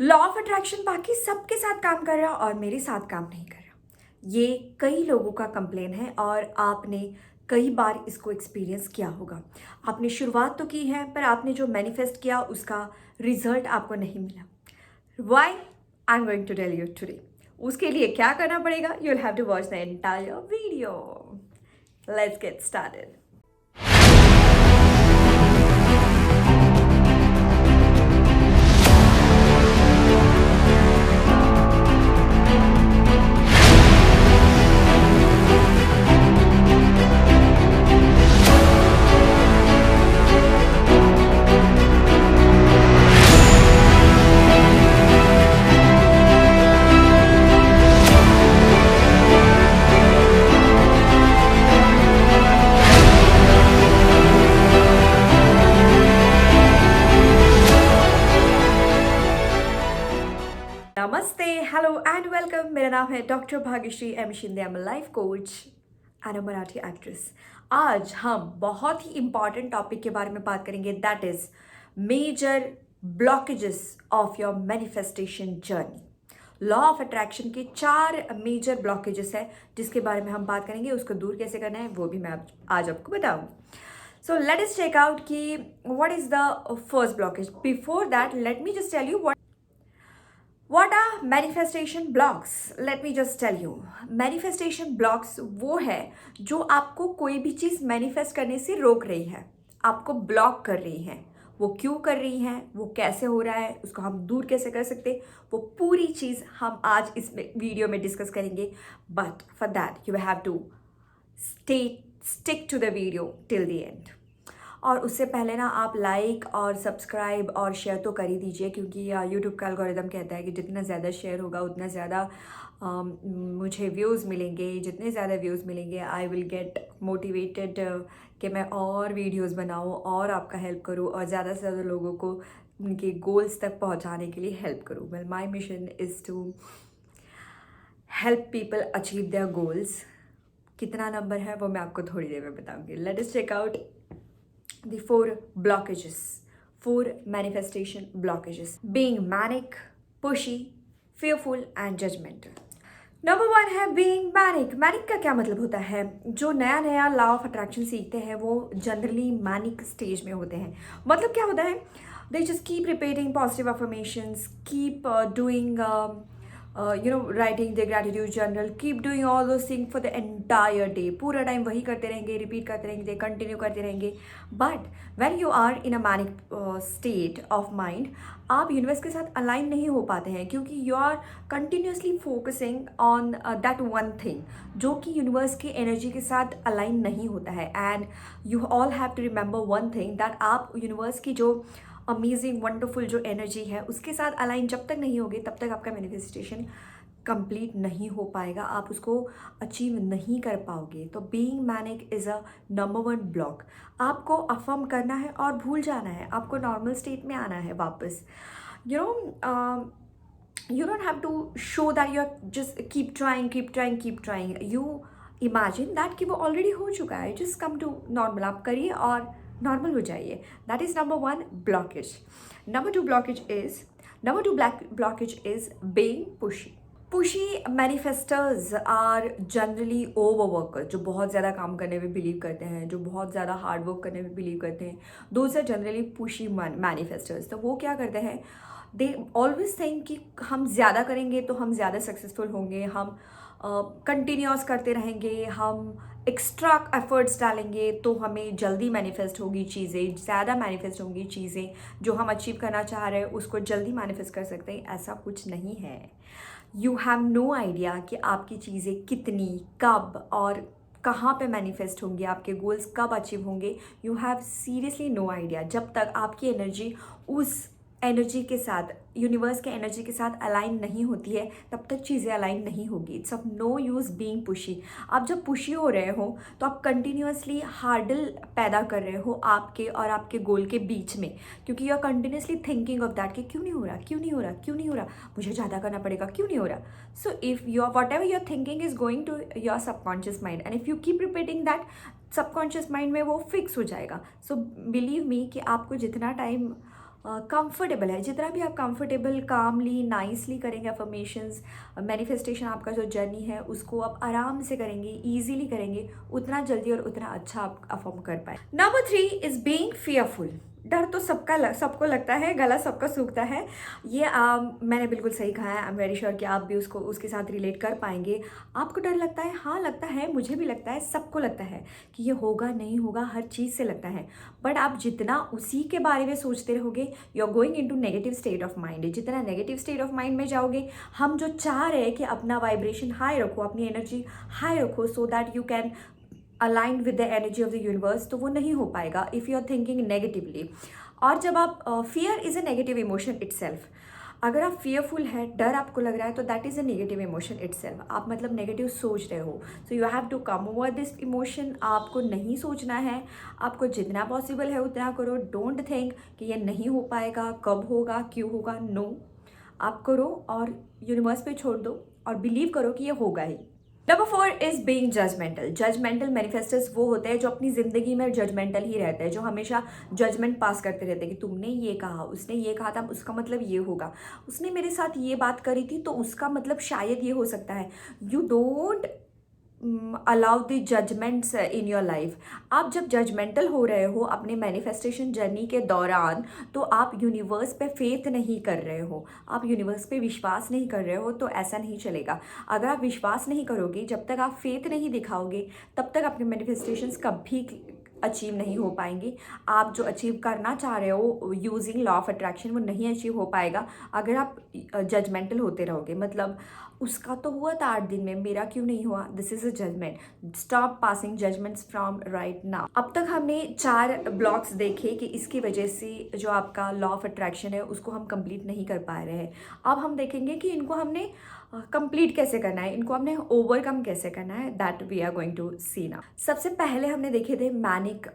Law of attraction बाकी सबके साथ काम कर रहा और मेरे साथ काम नहीं कर रहा। ये कई लोगों का कंप्लेन है और आपने कई बार इसको एक्सपीरियंस किया होगा। आपने शुरुआत तो की है पर आपने जो मैनिफेस्ट किया उसका रिजल्ट आपको नहीं मिला। Why? I am going to tell you today. उसके लिए क्या करना पड़ेगा? You will have to watch the entire video. Let's get started. नमस्ते, हेलो एंड वेलकम। मेरा नाम है doctor Bhagyashree M Shinde. I am life coach and a Marathi actress. आज हम बहुत ही इंपॉर्टेंट टॉपिक के बारे में बात करेंगे, that is major blockages of your manifestation journey. Law of attraction के 4 मेजर ब्लॉकेजेस है जिसके बारे में हम बात करेंगे। उसको दूर कैसे करना है वो भी मैं आज आपको बताऊंगी। So let us check out कि what is the first blockage. Before that, let me just tell you what are manifestation blocks. Let me just tell you. Manifestation blocks वो है जो आपको कोई भी चीज़ मैनिफेस्ट करने से रोक रही है, आपको ब्लॉक कर रही है। वो क्यों कर रही है, वो कैसे हो रहा है, उसको हम दूर कैसे कर सकते, वो पूरी चीज़ हम आज इस वीडियो में डिस्कस करेंगे। But for that you have to stick to the video till the end. और उससे पहले ना आप लाइक और सब्सक्राइब और शेयर तो कर ही दीजिए, क्योंकि यूट्यूब का एल्गोरिदम कहता है कि जितना ज़्यादा शेयर होगा उतना ज़्यादा मुझे व्यूज़ मिलेंगे। जितने ज़्यादा व्यूज़ मिलेंगे आई विल गेट मोटिवेटेड कि मैं और वीडियोस बनाऊं और आपका हेल्प करूं और ज़्यादा से ज़्यादा लोगों को उनके गोल्स तक पहुंचाने के लिए हेल्प करूं। Well, my mission is to help people achieve their goals. कितना नंबर है वो मैं आपको थोड़ी देर में बताऊँगी। Let us check out the 4 blockages, 4 manifestation blockages: being manic, pushy, fearful and judgmental. Number 1 है being manic. मैनिक का क्या मतलब होता है? जो नया नया लॉ ऑफ अट्रैक्शन सीखते हैं वो जनरली मैनिक स्टेज में होते हैं। मतलब क्या होता है? They just keep repeating positive affirmations, keep doing writing the gratitude journal, keep doing all those thing for the entire day. पूरा टाइम वही करते रहेंगे, रिपीट करते रहेंगे, कंटिन्यू करते रहेंगे। But when you are in a manic state of mind, आप universe के साथ अलाइन नहीं हो पाते हैं, क्योंकि you are continuously focusing on that one thing जो कि यूनिवर्स की एनर्जी के साथ अलाइन नहीं होता है। And you all have to remember one thing, that आप यूनिवर्स की जो अमेजिंग वंडरफुल जो एनर्जी है उसके साथ अलाइन जब तक नहीं होगी तब तक आपका मैनिफेस्टेशन कंप्लीट नहीं हो पाएगा, आप उसको अचीव नहीं कर पाओगे। तो being manic is a number 1 block. आपको अफर्म करना है और भूल जाना है, आपको नॉर्मल स्टेट में आना है वापस। You know, you don't have to show that you are just keep trying. You imagine that कि वो ऑलरेडी हो चुका है, just come to normal। आप करिए और नॉर्मल हो जाइए। That is number 1 blockage. Number 2 blockage is being pushy. Pushy manifesters are generally overworkers, जो बहुत ज़्यादा काम करने में बिलीव करते हैं, जो बहुत ज़्यादा हार्ड वर्क करने में बिलीव करते हैं। Those are generally pushy manifesters. तो वो क्या करते हैं? दे ऑलवेज थिंक कि हम ज़्यादा करेंगे तो हम ज़्यादा सक्सेसफुल होंगे, हम कंटिन्यूस करते रहेंगे, हम एक्स्ट्रा एफर्ट्स डालेंगे तो हमें जल्दी मैनिफेस्ट होगी चीज़ें, ज़्यादा मैनिफेस्ट होंगी चीज़ें, जो हम अचीव करना चाह रहे हैं उसको जल्दी मैनिफेस्ट कर सकते हैं। ऐसा कुछ नहीं है। यू हैव नो आइडिया कि आपकी चीज़ें कितनी, कब और कहाँ पे मैनिफेस्ट होंगी, आपके गोल्स कब अचीव होंगे। You have seriously no idea. जब तक आपकी एनर्जी उस एनर्जी के साथ, यूनिवर्स के एनर्जी के साथ अलाइन नहीं होती है तब तक चीज़ें अलाइन नहीं होगी। It's of no use being pushy. आप जब पुशी हो रहे हो तो आप कंटिन्यूसली हार्डल पैदा कर रहे हो आपके और आपके गोल के बीच में, क्योंकि you are continuously thinking of that कि क्यों नहीं हो रहा, क्यों नहीं हो रहा, क्यों नहीं हो रहा, मुझे ज़्यादा करना पड़ेगा, क्यों नहीं हो रहा। So if you are whatever your thinking is going to your subconscious mind, and if you keep repeating that, subconscious mind में वो फिक्स हो जाएगा। सो बिलीव मी कि आपको जितना टाइम कंफर्टेबल है। जितना भी आप कंफर्टेबल, कामली, नाइसली करेंगे अफर्मेशंस, मैनिफेस्टेशन आपका जो जर्नी है उसको आप आराम से करेंगे, इजीली करेंगे, उतना जल्दी और उतना अच्छा आप अफर्म कर पाए। Number 3 is being fearful. डर तो सबको लगता है, गला सबका सूखता है। ये मैंने बिल्कुल सही कहा है। आई एम वेरी श्योर कि आप भी उसको उसके साथ रिलेट कर पाएंगे। आपको डर लगता है, हाँ लगता है, मुझे भी लगता है, सबको लगता है कि ये होगा नहीं होगा, हर चीज़ से लगता है। बट आप जितना उसी के बारे में सोचते रहोगे, you are going into negative state of mind. जितना नेगेटिव स्टेट ऑफ माइंड में जाओगे, हम जो चाह रहे हैं कि अपना वाइब्रेशन हाई रखो, अपनी एनर्जी हाई रखो, so that you can aligned with the energy of the universe, तो वो नहीं हो पाएगा if you are thinking negatively. और जब आप fear is a negative emotion itself. अगर आप फियरफुल है, डर आपको लग रहा है, तो that is a negative emotion itself. आप मतलब नेगेटिव सोच रहे हो, so you have to come over this emotion. आपको नहीं सोचना है, आपको जितना पॉसिबल है उतना करो। डोंट थिंक कि ये नहीं हो पाएगा, कब होगा, क्यों होगा। नो, आप करो और यूनिवर्स पे छोड़ दो और बिलीव करो कि ये होगा ही। Number 4 is being judgemental. Judgemental manifesters वो होते हैं जो अपनी जिंदगी में जजमेंटल ही रहते हैं, जो हमेशा जजमेंट पास करते रहते हैं कि तुमने ये कहा, उसने ये कहा था, उसका मतलब ये होगा, उसने मेरे साथ ये बात करी थी तो उसका मतलब शायद ये हो सकता है। You don't allow the judgements in your life. आप जब जजमेंटल हो रहे हो अपने मैनिफेस्टेशन जर्नी के दौरान, तो आप यूनिवर्स पे फेथ नहीं कर रहे हो, आप यूनिवर्स पे विश्वास नहीं कर रहे हो, तो ऐसा नहीं चलेगा। अगर आप विश्वास नहीं करोगे, जब तक आप फेथ नहीं दिखाओगे, तब तक अपने मैनिफेस्टेशंस कभी अचीव नहीं हो पाएंगे। आप जो अचीव करना चाह रहे हो यूजिंग लॉ ऑफ अट्रैक्शन, वो नहीं अचीव हो पाएगा अगर आप जजमेंटल होते रहोगे। मतलब उसका तो हुआ था 8 दिन में, मेरा क्यों नहीं हुआ, this is a judgement. Stop passing judgements from right now. अब तक हमने 4 ब्लॉक्स देखे कि इसकी वजह से जो आपका लॉ ऑफ अट्रैक्शन है उसको हम कंप्लीट नहीं कर पा रहे हैं। अब हम देखेंगे कि इनको हमने कंप्लीट कैसे करना है, इनको हमने ओवरकम कैसे करना है, that we are going to see now. सबसे पहले हमने देखे थे मैनिक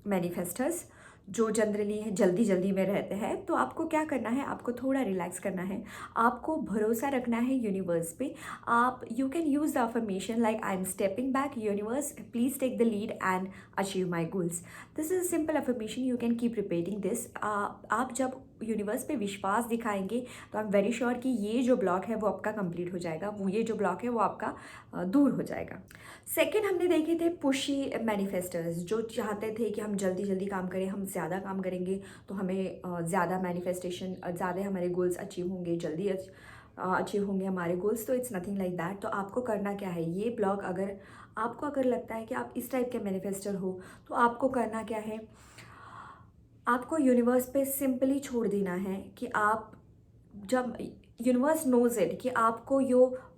मैनिफेस्टर्स, जो जनरली जल्दी जल्दी में रहते हैं। तो आपको क्या करना है, आपको थोड़ा रिलैक्स करना है, आपको भरोसा रखना है यूनिवर्स पे। आप you can use the affirmation like I am stepping back, universe please take the lead and achieve my goals. This is a simple affirmation, you can keep repeating this. आप जब यूनिवर्स पे विश्वास दिखाएंगे तो I am very sure कि ये जो block है वो आपका कंप्लीट हो जाएगा, वो ये जो ब्लॉक है वो आपका दूर हो जाएगा। सेकेंड हमने देखे थे पुशी मैनिफेस्टर्स, जो चाहते थे कि हम जल्दी जल्दी काम करें, हम ज़्यादा काम करेंगे तो हमें ज़्यादा मैनिफेस्टेशन, ज़्यादा हमारे गोल्स अचीव होंगे, जल्दी अचीव होंगे हमारे गोल्स। तो इट्स नथिंग लाइक दैट। तो आपको करना क्या है, ये ब्लॉग अगर लगता है कि आप इस टाइप के मैनिफेस्टर हो, तो आपको करना क्या है, आपको यूनिवर्स पे सिंपली छोड़ देना है कि आप जब यूनिवर्स नोज इट कि आपको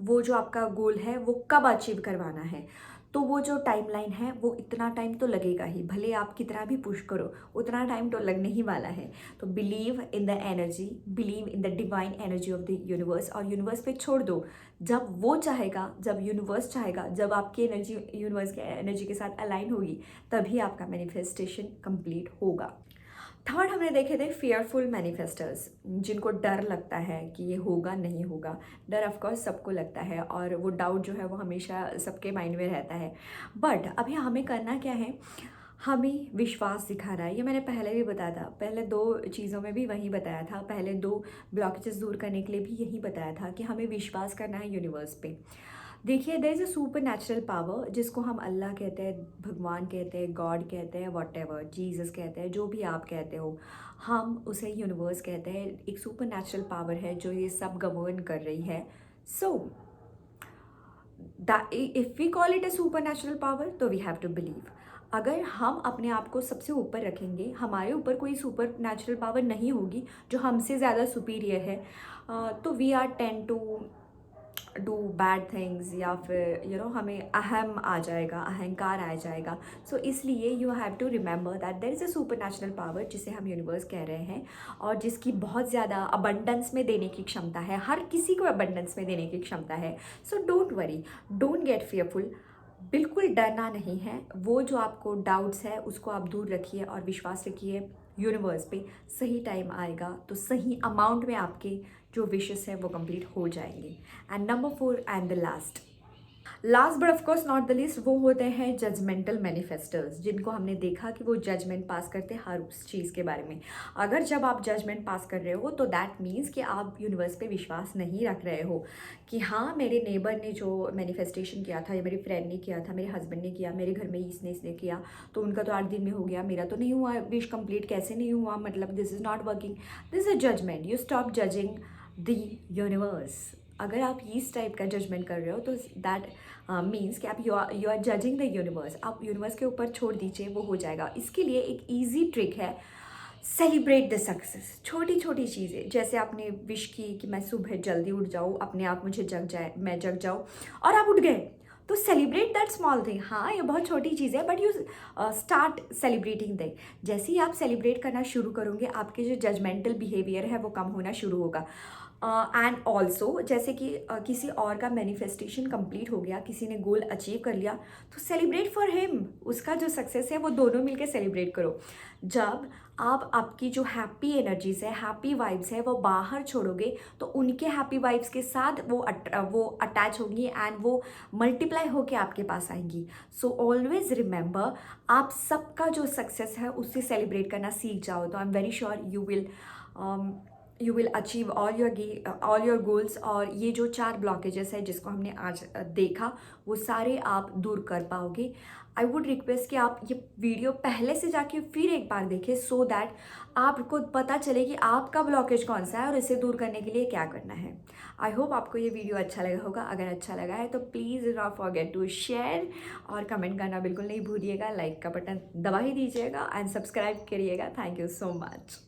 वो जो आपका गोल है वो कब अचीव करवाना है, तो वो जो टाइमलाइन है वो इतना टाइम तो लगेगा ही, भले आप कितना भी पुश करो उतना टाइम तो लगने ही वाला है। तो believe in the energy, believe in the divine energy of the universe और यूनिवर्स पे छोड़ दो। जब वो चाहेगा, जब यूनिवर्स चाहेगा, जब आपकी एनर्जी यूनिवर्स की एनर्जी के साथ अलाइन होगी, तभी आपका मैनिफेस्टेशन कंप्लीट होगा। थर्ड हमने देखे थे फियरफुल मैनिफेस्टर्स, जिनको डर लगता है कि ये होगा नहीं होगा। डर ऑफकोर्स सबको लगता है और वो डाउट जो है वो हमेशा सबके माइंड में रहता है। बट अभी हमें करना क्या है, हमें विश्वास दिखाना है। ये मैंने पहले भी बताया था, पहले 2 चीज़ों में भी वही बताया था, पहले 2 ब्लॉकेजेस दूर करने के लिए भी यही बताया था कि हमें विश्वास करना है यूनिवर्स पे। देखिए, there is a super natural power जिसको हम अल्लाह कहते हैं, भगवान कहते हैं, गॉड कहते हैं, वॉट एवर, जीसस कहते हैं, जो भी आप कहते हो, हम उसे यूनिवर्स कहते हैं। एक सुपर नेचुरल पावर है जो ये सब गवर्न कर रही है। So if we call it a super natural power, तो वी हैव टू बिलीव। अगर हम अपने आप को सबसे ऊपर रखेंगे, हमारे ऊपर कोई सुपर नेचुरल पावर नहीं होगी जो हमसे ज़्यादा सुपीरियर है, तो we are tend to do bad things, या फिर हमें अहम आ जाएगा, अहंकार आ जाएगा। सो इसलिए you have to remember that there is a super natural power जिसे हम यूनिवर्स कह रहे हैं, और जिसकी बहुत ज़्यादा अबंडेंस में देने की क्षमता है, हर किसी को अबंडेंस में देने की क्षमता है। So don't worry, don't get fearful, बिल्कुल डरना नहीं है। वो जो आपको डाउट्स है उसको आप दूर रखिए और विश्वास रखिए यूनिवर्स पे। सही टाइम आएगा तो सही अमाउंट में आपके जो विशेस हैं वो कंप्लीट हो जाएंगे। And number 4 and the last, last but of course not the least वो होते हैं जजमेंटल मैनिफेस्टर्स, जिनको हमने देखा कि वो जजमेंट पास करते हैं हर उस चीज़ के बारे में। अगर जब आप जजमेंट पास कर रहे हो तो दैट मीन्स कि आप यूनिवर्स पे विश्वास नहीं रख रहे हो कि हाँ मेरे नेबर ने जो मैनिफेस्टेशन किया था या मेरी फ्रेंड ने किया था, मेरे हस्बैंड ने किया, मेरे घर में इसने किया तो उनका तो 8 दिन में हो गया, मेरा तो नहीं हुआ, विश कंप्लीट कैसे नहीं हुआ, मतलब this is not working. This is judgement. You stop judging the universe. अगर आप इस टाइप का जजमेंट कर रहे हो तो दैट मीन्स कि आप you are judging the universe. आप यूनिवर्स के ऊपर छोड़ दीजिए, वो हो जाएगा। इसके लिए एक ईजी ट्रिक है, सेलिब्रेट द सक्सेस। छोटी छोटी चीज़ें, जैसे आपने विश की कि मैं सुबह जल्दी उठ जाऊँ, अपने आप मुझे जग जाए, मैं जग जाऊँ और आप उठ गए, तो सेलिब्रेट दैट स्मॉल थिंग। हाँ ये बहुत छोटी चीज़ है but you start celebrating that. जैसे ही आप सेलिब्रेट करना शुरू करोगे आपके जो जजमेंटल बिहेवियर है वो कम होना शुरू होगा। एंड ऑल्सो जैसे कि किसी और का मैनिफेस्टेशन कंप्लीट हो गया, किसी ने गोल अचीव कर लिया, तो सेलिब्रेट फॉर हिम। उसका जो सक्सेस है वो दोनों मिलकर सेलिब्रेट करो। जब आप आपकी जो हैप्पी एनर्जीज है, हैप्पी वाइब्स है, वो बाहर छोड़ोगे तो उनके हैप्पी वाइब्स के साथ वो अटैच होंगी एंड वो मल्टीप्लाई होके आपके पास आएंगी। सो ऑलवेज रिमेंबर, आप सबका जो सक्सेस है उससे सेलिब्रेट करना सीख जाओ तो I am very sure you will achieve all your goals. और ये जो 4 ब्लॉकेजेस है जिसको हमने आज देखा, वो सारे आप दूर कर पाओगे। आई वुड रिक्वेस्ट कि आप ये वीडियो पहले से जाके फिर एक बार देखें सो दैट आपको पता चले कि आपका ब्लॉकेज कौन सा है और इसे दूर करने के लिए क्या करना है। आई होप आपको ये वीडियो अच्छा लगा होगा। अगर अच्छा लगा है तो please not forget to share और कमेंट करना बिल्कुल नहीं भूलिएगा। लाइक का बटन दबा ही दीजिएगा एंड सब्सक्राइब करिएगा। Thank you so much.